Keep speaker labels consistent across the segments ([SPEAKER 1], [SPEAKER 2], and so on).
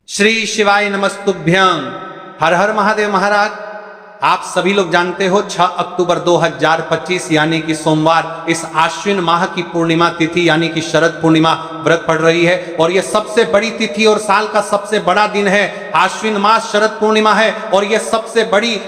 [SPEAKER 1] श्री शिवाय नमस्तुभ्यं। हर हर महादेव। महाराज, आप सभी लोग जानते हो 6 अक्टूबर 2025 यानी कि सोमवार इस आश्विन माह की पूर्णिमा तिथि यानी कि शरद पूर्णिमा व्रत पड़ रही है और यह सबसे बड़ी तिथि और साल का सबसे बड़ा दिन है। आश्विन मास शरद पूर्णिमा है और यह सबसे बड़ी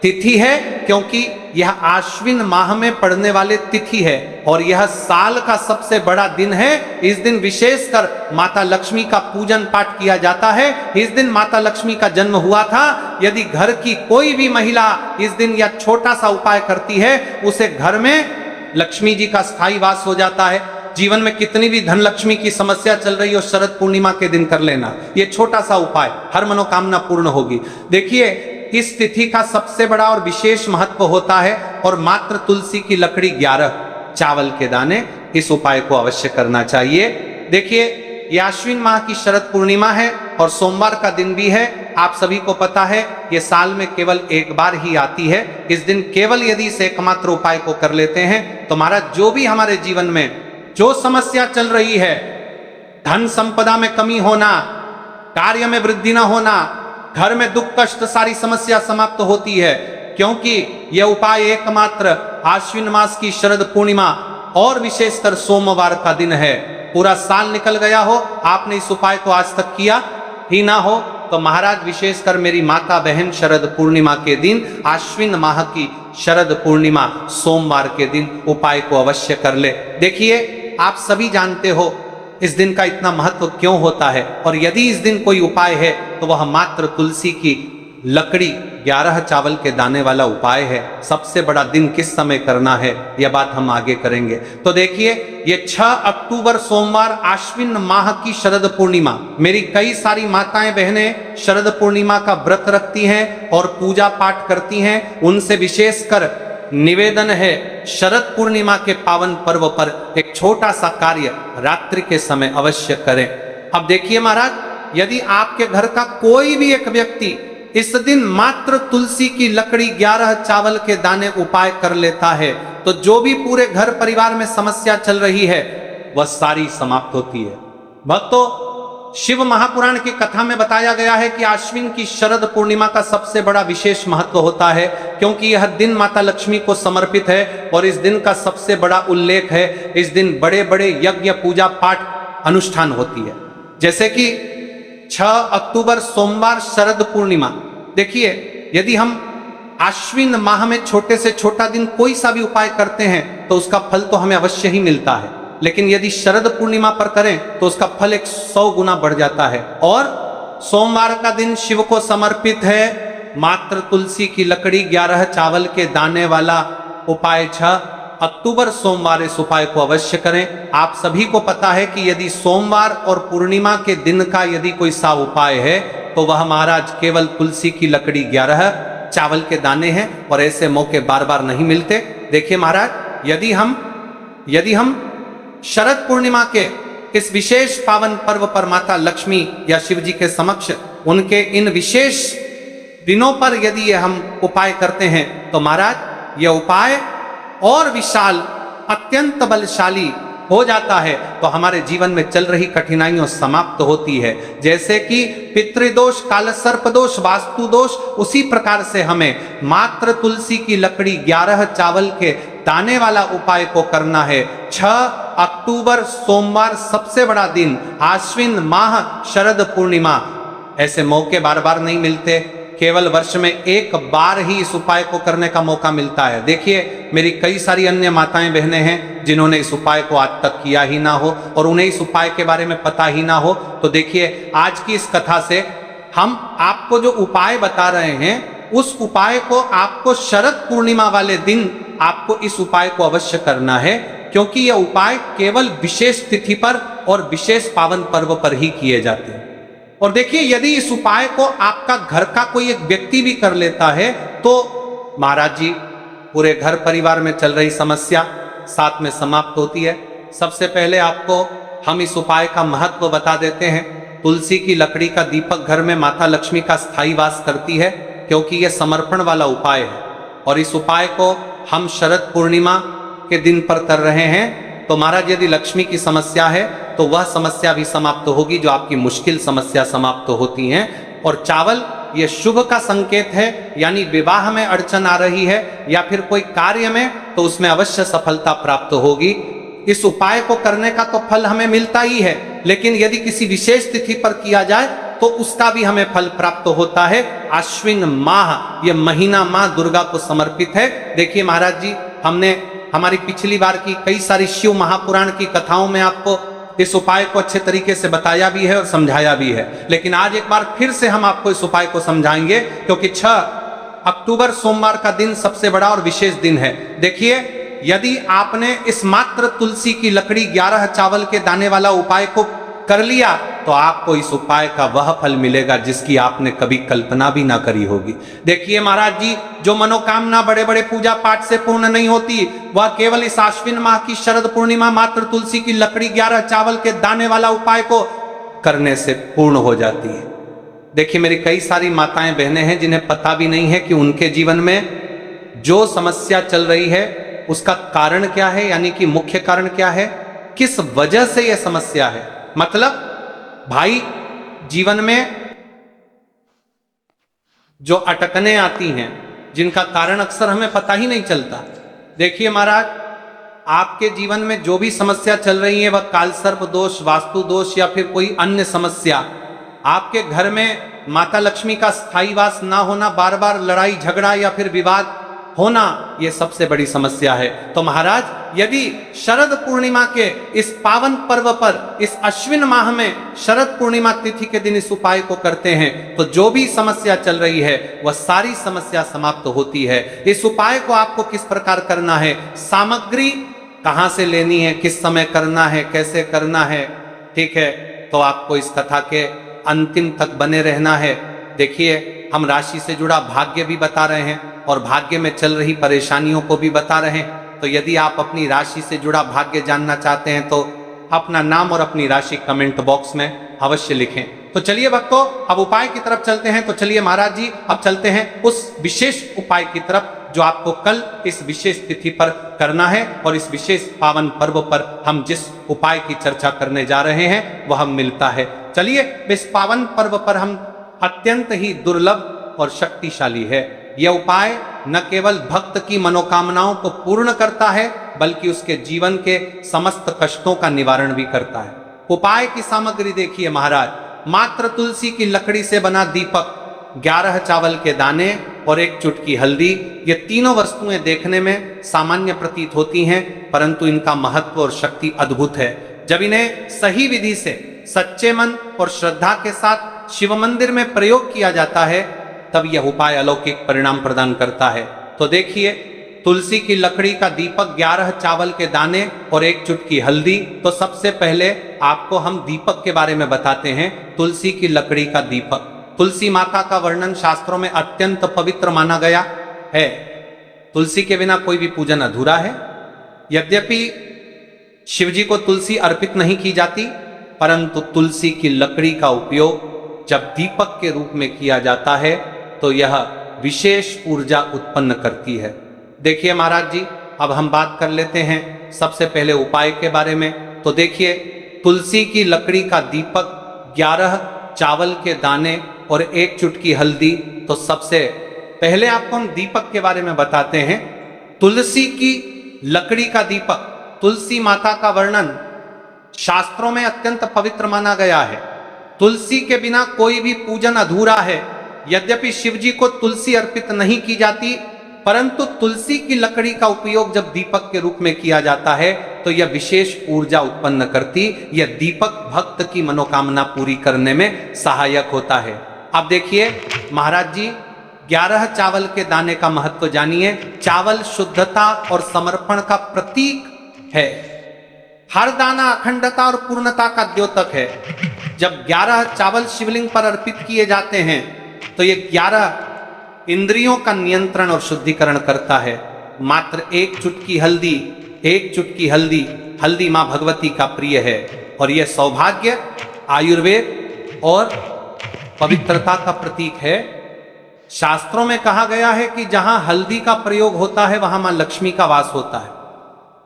[SPEAKER 1] तिथि है क्योंकि यह आश्विन माह में पड़ने वाले तिथि है और यह साल का सबसे बड़ा दिन है। इस दिन विशेषकर माता लक्ष्मी का पूजन पाठ किया जाता है। इस दिन माता लक्ष्मी का जन्म हुआ था। यदि घर की कोई भी महिला इस दिन यह छोटा सा उपाय करती है, उसे घर में लक्ष्मी जी का स्थायी वास हो जाता है। जीवन में कितनी भी धन लक्ष्मी की समस्या चल रही हो, शरद पूर्णिमा के दिन कर लेना ये छोटा सा उपाय, हर मनोकामना पूर्ण होगी। देखिए, इस तिथि का सबसे बड़ा और विशेष महत्व होता है और मात्र तुलसी की लकड़ी 11 चावल के दाने, इस उपाय को अवश्य करना चाहिए। देखिए, यह आश्विन माह की शरद पूर्णिमा है और सोमवार का दिन भी है। आप सभी को पता है ये साल में केवल एक बार ही आती है। इस दिन केवल यदि इस एकमात्र उपाय को कर लेते हैं तो महाराज जो भी हमारे जीवन में जो समस्या चल रही है, धन संपदा में कमी होना, कार्य में वृद्धि न होना, घर में दुख कष्ट, सारी समस्या समाप्त होती है क्योंकि यह उपाय एकमात्र आश्विन मास की शरद पूर्णिमा और विशेषकर सोमवार का दिन है। पूरा साल निकल गया हो, आपने इस उपाय को आज तक किया ही ना हो तो महाराज विशेषकर मेरी माता बहन शरद पूर्णिमा के दिन, आश्विन माह की शरद पूर्णिमा सोमवार के दिन उपाय को अवश्य कर ले। देखिए, आप सभी जानते हो इस दिन का इतना महत्व क्यों होता है और यदि इस दिन कोई उपाय है तो वह मात्र तुलसी की लकड़ी 11 चावल के दाने वाला उपाय है। सबसे बड़ा दिन किस समय करना है यह बात हम आगे करेंगे। तो देखिए, ये 6 अक्टूबर सोमवार आश्विन माह की शरद पूर्णिमा, मेरी कई सारी माताएं बहनें शरद पूर्णिमा का व्रत रखती हैं और पूजा पाठ करती हैं। उनसे विशेषकर निवेदन है, शरद पूर्णिमा के पावन पर्व पर एक छोटा सा कार्य रात्रि के समय अवश्य करें। अब देखिए महाराज, यदि आपके घर का कोई भी एक व्यक्ति इस दिन मात्र तुलसी की लकड़ी 11 चावल के दाने उपाय कर लेता है तो जो भी पूरे घर परिवार में समस्या चल रही है वह सारी समाप्त होती है। भक्तों, शिव महापुराण की कथा में बताया गया है कि आश्विन की शरद पूर्णिमा का सबसे बड़ा विशेष महत्व होता है क्योंकि यह दिन माता लक्ष्मी को समर्पित है और इस दिन का सबसे बड़ा उल्लेख है। इस दिन बड़े बड़े यज्ञ पूजा पाठ अनुष्ठान होती है, जैसे कि 6 अक्टूबर सोमवार शरद पूर्णिमा। देखिए, यदि हम आश्विन माह में छोटे से छोटा दिन कोई सा भी उपाय करते हैं तो उसका फल तो हमें अवश्य ही मिलता है, लेकिन यदि शरद पूर्णिमा पर करें तो उसका फल 100 गुना बढ़ जाता है। और सोमवार का दिन शिव को समर्पित है। मात्र तुलसी की लकड़ी 11 चावल के दाने वाला उपाय 6 अक्टूबर सोमवार इस उपाय को अवश्य करें। आप सभी को पता है कि यदि सोमवार और पूर्णिमा के दिन का यदि कोई सा उपाय है तो वह महाराज केवल तुलसी की लकड़ी 11 चावल के दाने हैं और ऐसे मौके बार बार नहीं मिलते। देखिए महाराज, यदि हम शरद पूर्णिमा के इस विशेष पावन पर्व पर माता लक्ष्मी या शिव जी के समक्ष उनके इन विशेष दिनों पर यदि ये हम उपाय करते हैं तो महाराज यह उपाय और विशाल, अत्यंत बलशाली हो जाता है तो हमारे जीवन में चल रही कठिनाइयां समाप्त होती है। जैसे कि पितृदोष, काल सर्प दोष, वास्तु दोष, उसी प्रकार से हमें मात्र तुलसी की लकड़ी 11 चावल के दाने वाला उपाय को करना है। 6 अक्टूबर सोमवार सबसे बड़ा दिन, आश्विन माह शरद पूर्णिमा, ऐसे मौके बार बार नहीं मिलते। केवल वर्ष में एक बार ही इस उपाय को करने का मौका मिलता है। देखिए, मेरी कई सारी अन्य माताएं बहनें हैं जिन्होंने इस उपाय को आज तक किया ही ना हो और उन्हें इस उपाय के बारे में पता ही ना हो। तो देखिए, आज की इस कथा से हम आपको जो उपाय बता रहे हैं उस उपाय को आपको शरद पूर्णिमा वाले दिन आपको इस उपाय को अवश्य करना है क्योंकि यह उपाय केवल विशेष तिथि पर और विशेष पावन पर्व पर ही किए जाते हैं। और देखिए, यदि इस उपाय को आपका घर का कोई एक व्यक्ति भी कर लेता है तो महाराज जी पूरे घर परिवार में चल रही समस्या साथ में समाप्त होती है। सबसे पहले आपको हम इस उपाय का महत्व बता देते हैं। तुलसी की लकड़ी का दीपक घर में माता लक्ष्मी का स्थायी वास करती है क्योंकि यह समर्पण वाला उपाय है और इस उपाय को हम शरद पूर्णिमा के दिन पर कर रहे हैं। तो महाराज, यदि लक्ष्मी की समस्या है तो वह समस्या भी समाप्त होगी जो आपकी मुश्किल समस्या समाप्त होती हैं। और चावल ये शुभ का संकेत है, यानी विवाह में अड़चन आ रही है या फिर कोई कार्य में, तो उसमें अवश्य सफलता प्राप्त होगी। इस उपाय को करने का तो फल हमें मिलता ही है, लेकिन यदि किसी विशेष तिथि पर किया जाए तो उसका भी हमें फल प्राप्त होता है। आश्विन माह, यह महीना मां दुर्गा को समर्पित है। देखिए महाराज जी, हमने हमारी पिछली बार की कई सारी शिव महापुराण की कथाओं में आपको इस उपाय को अच्छे तरीके से बताया भी है और समझाया भी है, लेकिन आज एक बार फिर से हम आपको इस उपाय को समझाएंगे, क्योंकि 6 अक्टूबर सोमवार का दिन सबसे बड़ा और विशेष दिन है। देखिए, यदि आपने इस मात्र तुलसी की लकड़ी 11 चावल के दाने वाला उपाय को कर लिया तो आपको इस उपाय का वह फल मिलेगा जिसकी आपने कभी कल्पना भी ना करी होगी। देखिए महाराज जी, जो मनोकामना बड़े बड़े पूजा पाठ से पूर्ण नहीं होती, वह केवल इस आश्विन माह की शरद पूर्णिमा मात्र तुलसी की लकड़ी 11 चावल के दाने वाला उपाय को करने से पूर्ण हो जाती है। देखिए, मेरी कई सारी माताएं बहनें हैं जिन्हें पता भी नहीं है कि उनके जीवन में जो समस्या चल रही है उसका कारण क्या है, यानी कि मुख्य कारण क्या है, किस वजह से यह समस्या है। मतलब भाई, जीवन में जो अटकने आती हैं, जिनका कारण अक्सर हमें पता ही नहीं चलता। देखिए महाराज, आपके जीवन में जो भी समस्या चल रही है, वह कालसर्प दोष, वास्तु दोष या फिर कोई अन्य समस्या, आपके घर में माता लक्ष्मी का स्थायी वास ना होना, बार बार लड़ाई झगड़ा या फिर विवाद होना, यह सबसे बड़ी समस्या है। तो महाराज, यदि शरद पूर्णिमा के इस पावन पर्व पर, इस अश्विन माह में शरद पूर्णिमा तिथि के दिन इस उपाय को करते हैं तो जो भी समस्या चल रही है वह सारी समस्या समाप्त होती है। इस उपाय को आपको किस प्रकार करना है, सामग्री कहां से लेनी है, किस समय करना है, कैसे करना है, ठीक है, तो आपको इस कथा के अंतिम तक बने रहना है। देखिए, हम राशि से जुड़ा भाग्य भी बता रहे हैं और भाग्य में चल रही परेशानियों को भी बता रहे हैं। तो यदि आप अपनी राशि से जुड़ा भाग्य जानना चाहते हैं तो अपना नाम और अपनी राशि कमेंट बॉक्स में अवश्य लिखें। तो चलिए भक्तों, अब उपाय की तरफ चलते हैं। तो चलिए महाराज जी, अब चलते हैं उस विशेष उपाय की तरफ जो आपको कल इस विशेष तिथि पर करना है, और इस विशेष पावन पर्व पर हम जिस उपाय की चर्चा करने जा रहे हैं वह हम मिलता है। चलिए, इस पावन पर्व पर हम अत्यंत ही दुर्लभ और शक्तिशाली है। यह उपाय न केवल भक्त की मनोकामनाओं को पूर्ण करता है, बल्कि उसके जीवन के समस्त कष्टों का निवारण भी करता है। उपाय की सामग्री देखिए महाराज, मात्र तुलसी की लकड़ी से बना दीपक, 11 चावल के दाने और 1 चुटकी हल्दी। ये तीनों वस्तुएं देखने में सामान्य प्रतीत होती हैं, परंतु इनका महत्व और शक्ति अद्भुत है। जब इन्हें सही विधि से, सच्चे मन और श्रद्धा के साथ शिव मंदिर में प्रयोग किया जाता है, तब यह उपाय अलौकिक परिणाम प्रदान करता है। तो देखिए, तुलसी की लकड़ी का दीपक, 11 चावल के दाने और 1 चुटकी हल्दी। तो सबसे पहले आपको हम दीपक के बारे में बताते हैं। तुलसी की लकड़ी का दीपक, तुलसी माता का वर्णन शास्त्रों में अत्यंत पवित्र माना गया है। तुलसी के बिना कोई भी पूजन अधूरा है। यद्यपि शिवजी को तुलसी अर्पित नहीं की जाती, परंतु तुलसी की लकड़ी का उपयोग जब दीपक के रूप में किया जाता है तो यह विशेष ऊर्जा उत्पन्न करती है। देखिए महाराज जी, अब हम बात कर लेते हैं सबसे पहले उपाय के बारे में। तो देखिए, तुलसी की लकड़ी का दीपक, 11 चावल के दाने और 1 चुटकी हल्दी। तो सबसे पहले आपको हम दीपक के बारे में बताते हैं। तुलसी की लकड़ी का दीपक, तुलसी माता का वर्णन शास्त्रों में अत्यंत पवित्र माना गया है। तुलसी के बिना कोई भी पूजन अधूरा है। यद्यपि शिवजी को तुलसी अर्पित नहीं की जाती, परंतु तुलसी की लकड़ी का उपयोग जब दीपक के रूप में किया जाता है तो यह विशेष ऊर्जा उत्पन्न करती, यह दीपक भक्त की मनोकामना पूरी करने में सहायक होता है। अब देखिए महाराज जी, 11 चावल के दाने का महत्व जानिए। चावल शुद्धता और समर्पण का प्रतीक है। हर दाना अखंडता और पूर्णता का द्योतक है। जब 11 चावल शिवलिंग पर अर्पित किए जाते हैं तो ये 11 इंद्रियों का नियंत्रण और शुद्धिकरण करता है। मात्र 1 चुटकी हल्दी, 1 चुटकी हल्दी, हल्दी मां भगवती का प्रिय है और यह सौभाग्य, आयुर्वेद और पवित्रता का प्रतीक है। शास्त्रों में कहा गया है कि जहां हल्दी का प्रयोग होता है वहां मां लक्ष्मी का वास होता है।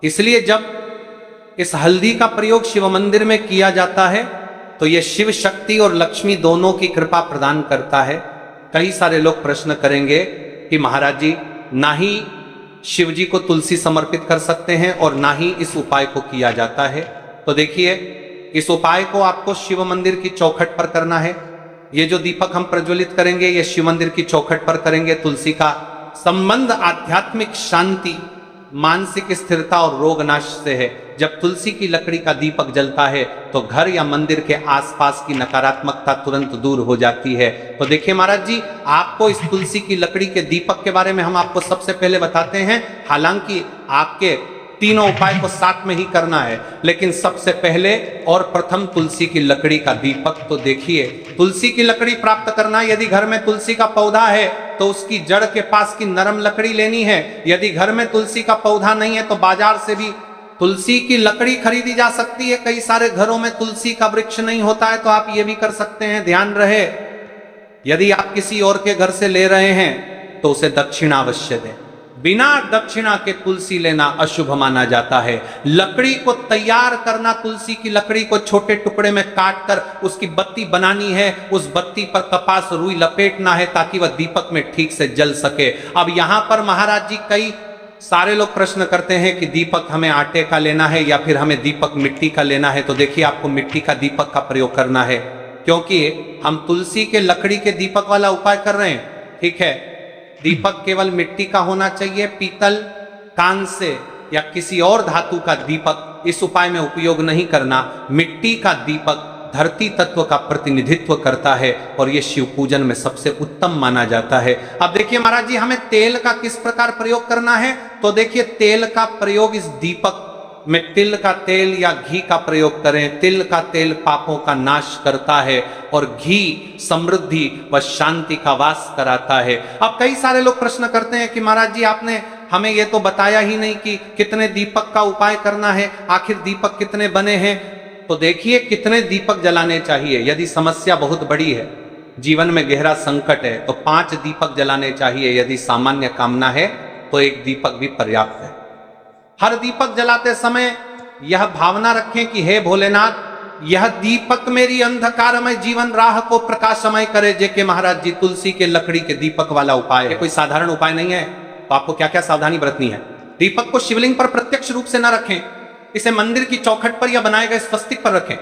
[SPEAKER 1] इसलिए जब इस हल्दी का प्रयोग शिव मंदिर में किया जाता है तो यह शिव शक्ति और लक्ष्मी दोनों की कृपा प्रदान करता है। कई सारे लोग प्रश्न करेंगे कि महाराज जी, ना ही शिव जी को तुलसी समर्पित कर सकते हैं और ना ही इस उपाय को किया जाता है। तो देखिए, इस उपाय को आपको शिव मंदिर की चौखट पर करना है। ये जो दीपक हम प्रज्वलित करेंगे ये शिव मंदिर की चौखट पर करेंगे। तुलसी का संबंध आध्यात्मिक शांति, मानसिक स्थिरता और रोग नाश से है। जब तुलसी की लकड़ी का दीपक जलता है तो घर या मंदिर के आसपास की नकारात्मकता तुरंत दूर हो जाती है। तो देखिए महाराज जी, आपको इस तुलसी की लकड़ी के दीपक के बारे में हम आपको सबसे पहले बताते हैं। हालांकि आपके तीनों उपाय को साथ में ही करना है, लेकिन सबसे पहले और प्रथम तुलसी की लकड़ी का दीपक। तो देखिए, तुलसी की लकड़ी प्राप्त करना, यदि घर में तुलसी का पौधा है तो उसकी जड़ के पास की नरम लकड़ी लेनी है। यदि घर में तुलसी का पौधा नहीं है तो बाजार से भी तुलसी की लकड़ी खरीदी जा सकती है। कई सारे घरों में तुलसी का वृक्ष नहीं होता है तो आप ये भी कर सकते हैं। ध्यान रहे, यदि आप किसी और के घर से ले रहे हैं तो उसे दक्षिणा अवश्य दें। बिना दक्षिणा के तुलसी लेना अशुभ माना जाता है। लकड़ी को तैयार करना, तुलसी की लकड़ी को छोटे टुकड़े में काट कर उसकी बत्ती बनानी है। उस बत्ती पर कपास रुई लपेटना है ताकि वह दीपक में ठीक से जल सके। अब यहां पर महाराज जी, कई सारे लोग प्रश्न करते हैं कि दीपक हमें आटे का लेना है या फिर हमें दीपक मिट्टी का लेना है। तो देखिए, आपको मिट्टी का दीपक का प्रयोग करना है, क्योंकि हम तुलसी के लकड़ी के दीपक वाला उपाय कर रहे हैं। ठीक है, दीपक केवल मिट्टी का होना चाहिए। पीतल, कांस्य या किसी और धातु का दीपक इस उपाय में उपयोग नहीं करना। मिट्टी का दीपक धरती तत्व का प्रतिनिधित्व करता है और यह शिव पूजन में सबसे उत्तम माना जाता है। अब देखिए महाराज जी, हमें तेल का किस प्रकार प्रयोग करना है। तो देखिए, तेल का प्रयोग इस दीपक में तिल का तेल या घी का प्रयोग करें। तिल का तेल पापों का नाश करता है और घी समृद्धि व शांति का वास कराता है। अब कई सारे लोग प्रश्न करते हैं कि महाराज जी, आपने हमें यह तो बताया ही नहीं कि कितने दीपक का उपाय करना है, आखिर दीपक कितने बने हैं। तो देखिए, कितने दीपक जलाने चाहिए। यदि समस्या बहुत बड़ी है, जीवन में गहरा संकट है, तो 5 दीपक जलाने चाहिए। यदि सामान्य कामना है तो 1 दीपक भी पर्याप्त है। हर दीपक जलाते समय यह भावना रखें कि हे भोलेनाथ, यह दीपक मेरी अंधकारमय जीवन राह को प्रकाशमय करे। जेके महाराज जी, तुलसी के लकड़ी के दीपक वाला उपाय है, कोई साधारण उपाय नहीं है। तो आपको क्या क्या सावधानी बरतनी है। दीपक को शिवलिंग पर प्रत्यक्ष रूप से न रखें, इसे मंदिर की चौखट पर या बनाए गए स्वस्तिक पर रखें।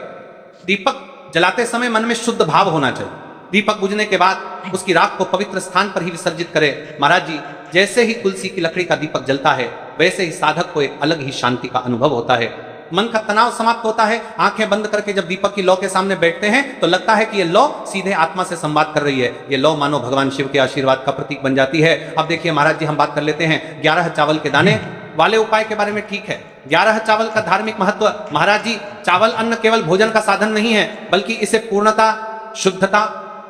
[SPEAKER 1] दीपक जलाते समय मन में शुद्ध भाव होना चाहिए। दीपक बुझने के बाद उसकी राख को पवित्र स्थान पर ही विसर्जित करें। महाराज जी, जैसे ही तुलसी की लकड़ी का दीपक जलता है वैसे ही साधक को एक अलग ही शांति का अनुभव होता है। मन का तनाव समाप्त होता है। आंखें बंद करके जब दीपक की लौ के सामने बैठते हैं तो लगता है कि ये लौ सीधे आत्मा से संवाद कर रही है। ये लौ मानो भगवान शिव के आशीर्वाद का प्रतीक बन जाती है। अब देखिए महाराज जी, हम बात कर लेते हैं 11 चावल के दाने वाले उपाय के बारे में। ठीक है, 11 चावल का धार्मिक महत्व। महाराज जी, चावल अन्न केवल भोजन का साधन नहीं है, बल्कि इसे पूर्णता, शुद्धता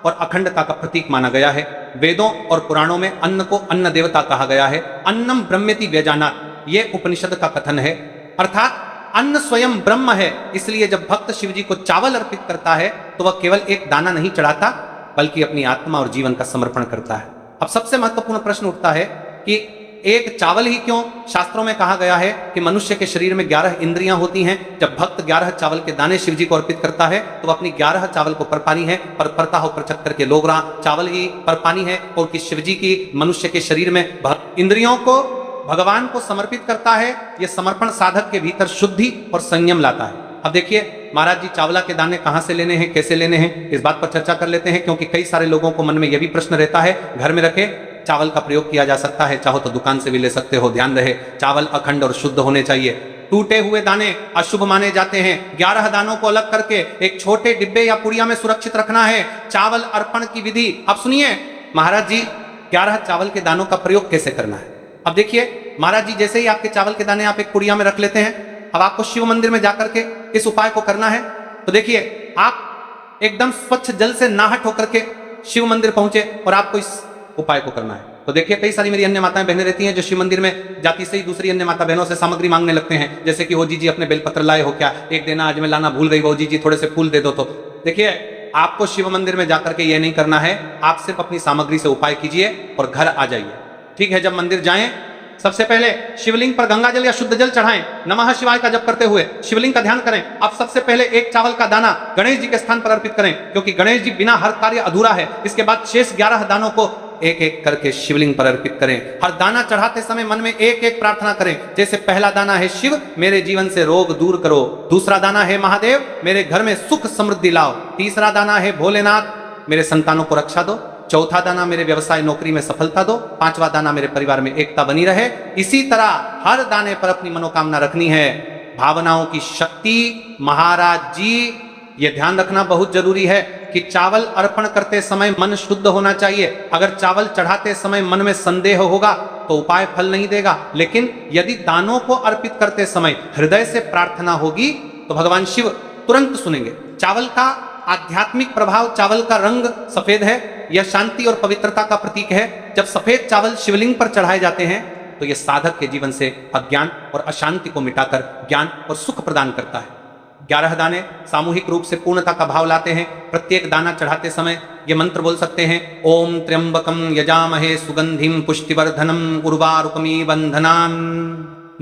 [SPEAKER 1] और अखंडता का प्रतीक माना गया है। वेदों और पुराणों में अन्न को अन्न देवता कहा गया है। अन्नम ब्रह्मेति व्यजानात्, ये उपनिषद का कथन है। अर्थात अन्न स्वयं ब्रह्म है। इसलिए जब भक्त शिव जी को चावल अर्पित करता है तो वह केवल एक दाना नहीं चढ़ाता, बल्कि अपनी आत्मा और जीवन का समर्पण करता है। अब सबसे महत्वपूर्ण प्रश्न उठता है कि एक चावल ही क्यों। शास्त्रों में कहा गया है कि मनुष्य के शरीर में 11 इंद्रियां होती हैं। जब भक्त 11 चावल के दाने शिव जी को अर्पित करता है तो वह अपनी 11 चावल को परपानी है, पर परता हो 75 के लोग चावल ही परपानी है और कि शिव जी की मनुष्य के शरीर में इंद्रियों को भगवान को समर्पित करता है। यह समर्पण साधक के भीतर शुद्धि और संयम लाता है। अब देखिए महाराज जी, चावला के दाने कहां से लेने हैं, कैसे लेने हैं, इस बात पर चर्चा कर लेते हैं, क्योंकि कई सारे लोगों को मन में यह भी प्रश्न रहता है। घर में रखे चावल का प्रयोग किया जा सकता है, चाहो तो दुकान से भी ले सकते हो। ध्यान रहे, चावल अखंड और शुद्ध होने चाहिए। टूटे हुए दाने अशुभ माने जाते हैं। 11 दानों को अलग करके एक छोटे डिब्बे या पुड़िया में सुरक्षित रखना है। चावल अर्पण की विधि अब सुनिए महाराज जी, 11 चावल के दानों का प्रयोग कैसे करना है। अब देखिए महाराज जी, जैसे ही आपके चावल के दाने आप एक पुड़िया में रख लेते हैं, अब आपको शिव मंदिर में जाकर के इस उपाय को करना है। तो देखिए, आप एकदम स्वच्छ जल से नहाट होकर के शिव मंदिर पहुंचे और आपको इस उपाय को करना है। तो देखिए, कई सारी मेरी अन्य माताएं बहनें रहती हैं जो शिव मंदिर में जाती से ही दूसरी अन्य माता बहनों से सामग्री मांगने लगते हैं, जैसे कि वो जी अपने बेलपत्र लाए हो क्या, एक देना, आज मैं लाना भूल गई, वो जी थोड़े से फूल दे दो। तो देखिए, आपको शिव मंदिर में जाकर के ये नहीं करना है। आप सिर्फ अपनी सामग्री से उपाय कीजिए और घर आ जाइए। ठीक है, जब मंदिर जाएं सबसे पहले शिवलिंग पर गंगा जल या शुद्ध जल चढ़ाएं, नमः शिवाय का जप करते हुए शिवलिंग का ध्यान करें। अब सबसे पहले एक चावल का दाना गणेश जी के स्थान पर अर्पित करें, क्योंकि गणेश जी बिना हर कार्य अधूरा है। इसके बाद शेष 11 दानों को एक एक करके शिवलिंग पर अर्पित करें। हर दाना चढ़ाते समय मन में एक एक प्रार्थना करें, जैसे पहला दाना है शिव, मेरे जीवन से रोग दूर करो। दूसरा दाना है महादेव, मेरे घर में सुख समृद्धि लाओ। तीसरा दाना है भोलेनाथ, मेरे संतानों को रक्षा दो। चौथा दाना मेरे व्यवसाय नौकरी में सफलता दो। पांचवा दाना मेरे परिवार में एकता बनी रहे। इसी तरह हर दाने पर अपनी मनोकामना रखनी है। भावनाओं की शक्ति, महाराज जी ये ध्यान रखना बहुत जरूरी है कि चावल अर्पण करते समय मन शुद्ध होना चाहिए। अगर चावल चढ़ाते समय मन में संदेह होगा तो उपाय फल नहीं देगा, लेकिन यदि दानों को अर्पित करते समय हृदय से प्रार्थना होगी तो भगवान शिव तुरंत सुनेंगे। चावल का आध्यात्मिक प्रभाव, चावल का रंग सफेद है, यह शांति और पवित्रता का प्रतीक है। जब सफेद चावल शिवलिंग पर चढ़ाए जाते हैं तो यह साधक के जीवन से अज्ञान और अशांति को मिटाकर ज्ञान और सुख प्रदान करता है। 11 दाने सामूहिक रूप से पूर्णता का भाव लाते हैं। प्रत्येक दाना चढ़ाते समय ये मंत्र बोल सकते हैं, ओम त्र्यंबकम यजामहे सुगंधिम पुष्टिवर्धनम उर्वारुकमी बंधनान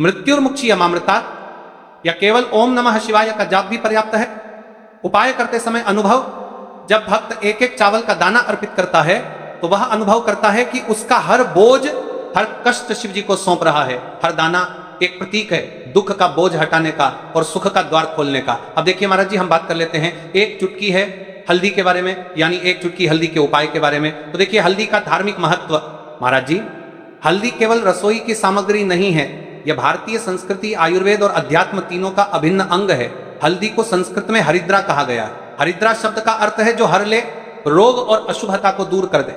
[SPEAKER 1] मृत्युर्मुक्षीयमामृता, या केवल ओम नमः शिवाय का जाप भी पर्याप्त है। उपाय करते समय अनुभव, जब भक्त एक एक चावल का दाना अर्पित करता है तो वह अनुभव करता है कि उसका हर बोझ, हर कष्ट शिव जी को सौंप रहा है। हर दाना एक प्रतीक है दुख का बोझ हटाने का और सुख का द्वार खोलने का। अब देखिए महाराज जी, हम बात कर लेते हैं। एक चुटकी है हल्दी के बारे में, यानी एक चुटकी हल्दी के उपाय के बारे में। तो देखिए हल्दी का धार्मिक महत्व। महाराज जी, हल्दी केवल रसोई की सामग्री नहीं है, यह भारतीय संस्कृति, आयुर्वेद और अध्यात्म तीनों का अभिन्न अंग है। हल्दी को संस्कृत में हरिद्रा कहा गया है। हरिद्रा शब्द का अर्थ है जो हर ले, रोग और अशुभता को दूर कर दे।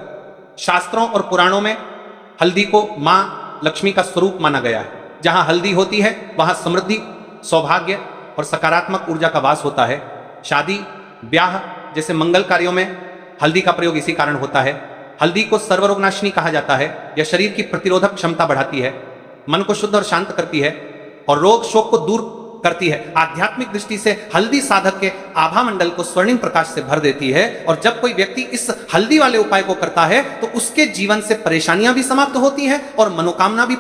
[SPEAKER 1] शास्त्रों और पुराणों में हल्दी को मां लक्ष्मी का स्वरूप माना गया है। जहां हल्दी होती है वहां समृद्धि, सौभाग्य और सकारात्मक ऊर्जा का वास होता है। शादी, ब्याह जैसे मंगल कार्यों में हल्दी का प्रयोग इसी कारण होता है। हल्दी को सर्वरोगनाशिनी कहा जाता है। यह शरीर की प्रतिरोधक क्षमता बढ़ाती है, मन को शुद्ध और शांत करती है और रोग शोक को दूर करती है। आध्यात्मिक दृष्टि से हल्दी साधक के आभा मंडल को स्वर्णिम प्रकाश से भर देती है, और जब कोई व्यक्ति इस हल्दी वाले उपाय को करता है तो उसके जीवन से परेशानियां भी समाप्त होती हैं और मनोकामना भी